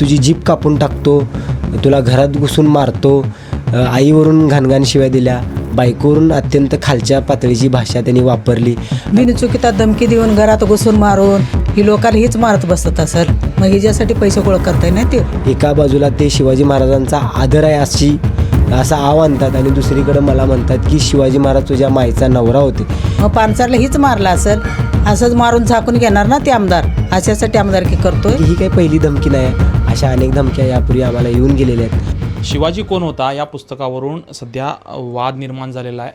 तुझी जीभ कापून टाकतो, तुला घरात घुसून मारतो, आईवरून घाणघाण शिव्या दिल्या, बायकोवरून अत्यंत खालच्या पातळीची भाषा त्यांनी वापरली. बिनचुकीता धमकी देऊन घरात घुसून मारून ही लोकांना हीच मारत बसत असेल. मग हिच्यासाठी पैसे गोळा करताय ना ते. एका बाजूला ते शिवाजी महाराजांचा आदर आहे असा आव आणतात आणि दुसरीकडे मला म्हणतात की शिवाजी महाराज तुझ्या माईचा नवरा होते. मग पानसरला हीच मारला असेल, असंच मारून झाकून घेणार ना ते आमदार. अशासाठी आमदारकी करतोय. ही काही पहिली धमकी नाही, अशा अनेक धमक्या यापूर्वी आम्हाला येऊन गेलेल्या आहेत. शिवाजी कोण होता या पुस्तकावरून सध्या वाद निर्माण झालेला आहे.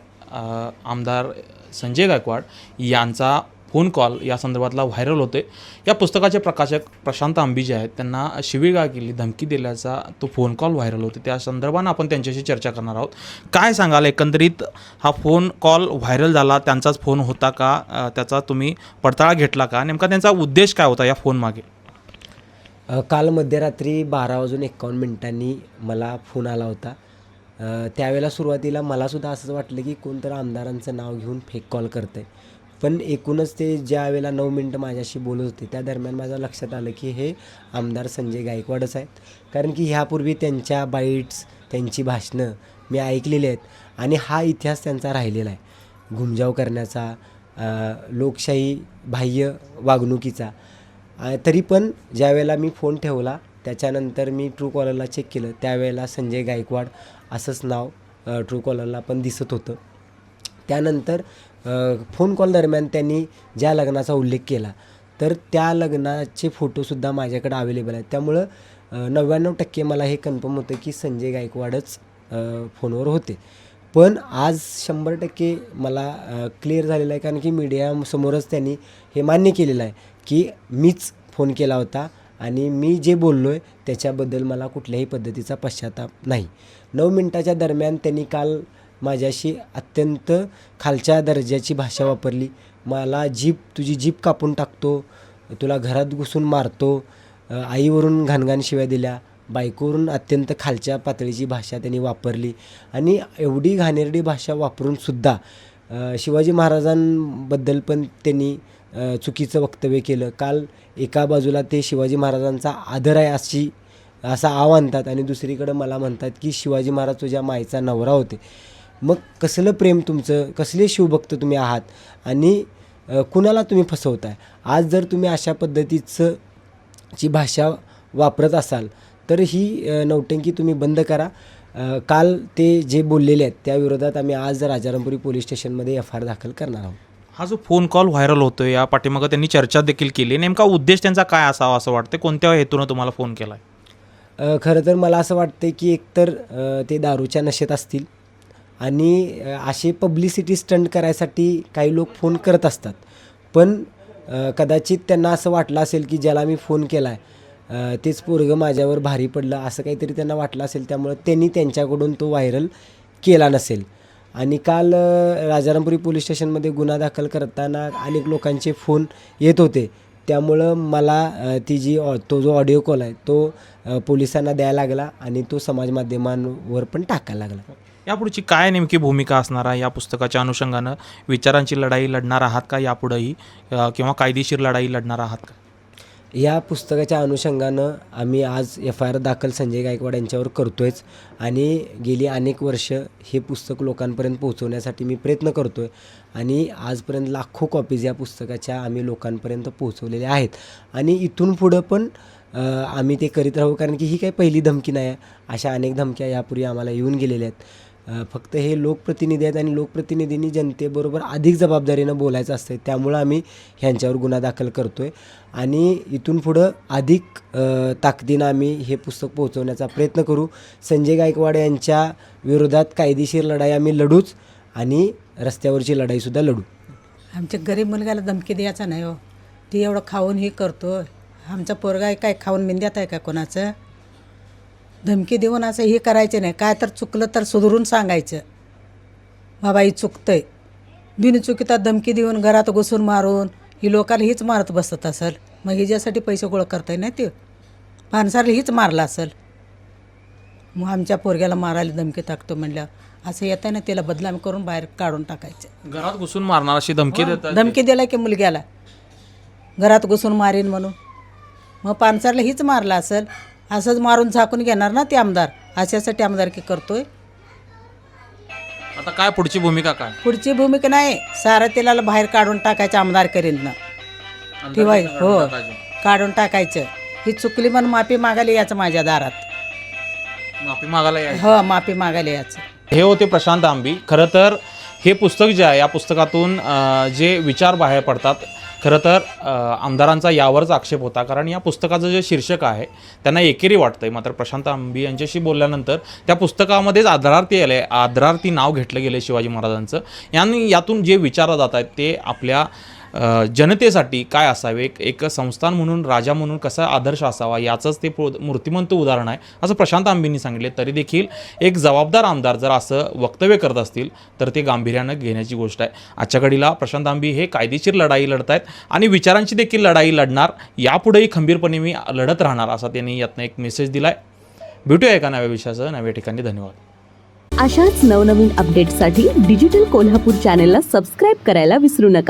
आमदार संजय गायकवाड यांचा फोन कॉल या संदर्भातला व्हायरल होते. या पुस्तकाचे प्रकाशक प्रशांत आंबी जे आहेत त्यांना शिवीगाळ केली, धमकी दिल्याचा तो फोन कॉल व्हायरल होते. त्या संदर्भानं आपण त्यांच्याशी चर्चा करणार आहोत. काय सांगाल, एकंदरीत हा फोन कॉल व्हायरल झाला, त्यांचाच फोन होता का, त्याचा तुम्ही पडताळा घेतला का, नेमका त्यांचा उद्देश काय होता या फोन मागे? काल मध्यरात्री 12:51 मला फोन आला होता. त्यावेळेला सुरुवातीला मलासुद्धा असंच वाटलं की कोणतरी आमदारांचं नाव घेऊन फेक कॉल करतं आहे. पण एकूणच ते ज्या वेळेला 9 मिनटं माझ्याशी बोलत होते त्या दरम्यान माझ्या लक्षात आलं की हे आमदार संजय गायकवाडच आहेत. कारण की ह्यापूर्वी त्यांच्या बाईट्स, त्यांची भाषणं मी ऐकलेली आहेत आणि हा इतिहास त्यांचा राहिलेला आहे, घुमजाव करण्याचा, लोकशाही बाह्य वागणुकीचा. तरी पण ज्यावेळेला मी फोन ठेवला त्याच्यानंतर मी ट्रू कॉलरला चेक केलं, त्यावेळेला संजय गायकवाड असंच नाव ट्रू कॉलरला पण दिसत होतं. त्यानंतर फोन कॉल दरम्यान त्यांनी ज्या लग्नाचा उल्लेख केला तर त्या लग्नाचे फोटोसुद्धा माझ्याकडे अवेलेबल आहेत. त्यामुळं 99% मला हे कन्फर्म होतं की संजय गायकवाडच फोनवर होते. पण आज 100% मला क्लिअर झालेलं आहे, कारण की मीडियासमोरच त्यांनी हे मान्य केलेलं आहे की मीच फोन केला होता आणि मी जे बोललो आहे त्याच्याबद्दल मला कुठल्याही पद्धतीचा पश्चाताप नाही. 9 मिनटाच्या दरम्यान त्यांनी काल माझ्याशी अत्यंत खालच्या दर्जाची भाषा वापरली. मला तुझी जीभ कापून टाकतो, तुला घरात घुसून मारतो, आईवरून घाणघाण शिव्या दिल्या, बायकोवरून अत्यंत खालच्या पातळीची भाषा त्यांनी वापरली. आणि एवढी घाणेरडी भाषा वापरूनसुद्धा शिवाजी महाराजांबद्दल पण त्यांनी चुकीचं वक्तव्य केलं. काल एका बाजूला ते शिवाजी महाराजांचा आदर आहे असा आव आणतात आणि दुसरीकडं मला म्हणतात की शिवाजी महाराज तुझ्या माईचा नवरा होते. मग कसलं प्रेम तुमचं, कसले शिवभक्त तुम्ही आहात आणि कुणाला तुम्ही फसवताय? आज जर तुम्ही अशा पद्धतीची भाषा वापरत असाल तर ही नौटंकी तुम्ही बंद करा. काल ते जे बोललेले आहेत त्या विरोधात आम्ही आज राजारामपुरी पोलीस स्टेशनमध्ये FIR दाखल करणार आहोत. हा जो फोन कॉल व्हायरल होतो या पाठीमागं त्यांनी चर्चा देखील केली, नेमका उद्देश त्यांचा काय असावा असं वाटतं? कोणत्या हेतूनं तुम्हाला फोन केला आहे? खरं तर मला असं वाटतं की एकतर ते दारूच्या नशेत असतील आणि असे पब्लिसिटी स्टंट करायसाठी काही लोक फोन करत असतात. पण कदाचित त्यांना असं वाटलं असेल की ज्याला मी फोन केला आहे तेच पोरगं माझ्यावर भारी पडलं, असं काहीतरी त्यांना वाटलं असेल. त्यामुळं त्यांनी त्यांच्याकडून तो व्हायरल केला नसेल. आणि काल राजारामपुरी पोलीस स्टेशनमध्ये गुन्हा दाखल करताना अनेक लोकांचे फोन येत होते. त्यामुळं मला तो जो ऑडिओ कॉल आहे तो पोलिसांना द्यायला लागला आणि तो समाज माध्यमांवर पण टाकायला लागला. यापुढची काय नेमकी भूमिका असणार आहे? या पुस्तकाच्या अनुषंगानं विचारांची लढाई लढणार आहात का यापुढेही, किंवा कायदेशीर लढाई लढणार आहात का? या पुस्तकाच्या अनुषंगानं आम्ही आज FIR दाखल संजय गायकवाड यांच्यावर करतोयच आणि गेली अनेक वर्ष हे पुस्तक लोकांपर्यंत पोहोचवण्यासाठी मी प्रयत्न करतो आहे आणि आजपर्यंत लाखो कॉपीज या पुस्तकाच्या आम्ही लोकांपर्यंत पोहोचवलेल्या आहेत आणि इथून पुढं पण आम्ही ते करीत राहू. कारण की ही काही पहिली धमकी नाही आहे, अशा अनेक धमक्या यापूर्वी आम्हाला येऊन गेलेल्या आहेत. फक्त हे लोकप्रतिनिधी आहेत आणि लोकप्रतिनिधींनी जनतेबरोबर अधिक जबाबदारीनं बोलायचं असतं. त्यामुळं आम्ही ह्यांच्यावर गुन्हा दाखल करतो आहे आणि इथून पुढं अधिक ताकदीनं आम्ही हे पुस्तक पोहोचवण्याचा प्रयत्न करू. संजय गायकवाड यांच्या विरोधात कायदेशीर लढाई आम्ही लढूच आणि रस्त्यावरची लढाईसुद्धा लढू. आमच्या गरीब मुलगाला धमकी द्यायचा नाही हो. ती एवढं खाऊन हे करतो. आमचा पोरगा काय खाऊन मिंद्यात आहे का कोणाचं? धमकी देऊन असं हे करायचं नाही. काय तर चुकलं तर सुधरून सांगायचं, बाबा ही चुकतंय. बिनचुकीता धमकी देऊन घरात घुसून मारून ही लोकांना हीच मारत बसत असेल. मग हिच्यासाठी पैसे गोळा करताय ना ते. पानसरला हीच मारला असेल. मग आमच्या पोरग्याला मारायला धमकी टाकतो म्हणल्यावर असं येतं ना, त्याला बदनामी करून बाहेर काढून टाकायचं. घरात घुसून मारणार अशी धमकी देतात? धमकी दिला की मुलग्याला घरात घुसून मारीन म्हणून. मग पानसरला हीच मारला असेल. असंच मारून झाकून घेणार ना ते आमदार, अशासाठी आमदारकी करतोय. आता काय पुढची भूमिका काय? पुढची भूमिका नाही, सारं तेलाला बाहेर काढून टाकायचं आमदार करीन ना, ठेवाय हो काढून टाकायचं. ही चुकली म्हणून माफी मागायला यायचं माझ्या दारात, माफी मागायला या. हो माफी मागायला यायचं. हे होते प्रशांत आंबी. खरं तर हे पुस्तक जे आहे, या पुस्तकातून जे विचार बाहेर पडतात, खरं तर आमदारांचा यावरच आक्षेप होता. कारण या पुस्तकाचं जे शीर्षक आहे त्यांना एकेरी वाटतंय. मात्र प्रशांत आंबी यांच्याशी बोलल्यानंतर त्या पुस्तकामध्येच आदरार्थी नाव घेतलं गेलं शिवाजी महाराजांचं. यातून जे विचारलं जात आहेत ते आपल्या जनतेसाठी काय असावे, एक संस्थान म्हणून, राजा म्हणून कसा आदर्श असावा, याचंच ते मूर्तिमंत उदाहरण आहे असं प्रशांत आंबींनी सांगितले. तरी देखील एक जबाबदार आमदार जर असं वक्तव्य करत असतील तर ते गांभीर्यानं घेण्याची गोष्ट आहे. आजच्या घडीला प्रशांत आंबी हे कायदेशीर लढाई लढत आहेत आणि विचारांची देखील लढाई लढणार. यापुढेही खंबीरपणे मी लढत राहणार असा त्यांनी यातनं एक मेसेज दिला आहे. भेटूया एका नव्या विषयासह नव्या ठिकाणी. धन्यवाद. अशाच नवनवीन अपडेट्ससाठी डिजिटल कोल्हापूर चॅनेलला सबस्क्राईब करायला विसरू नका.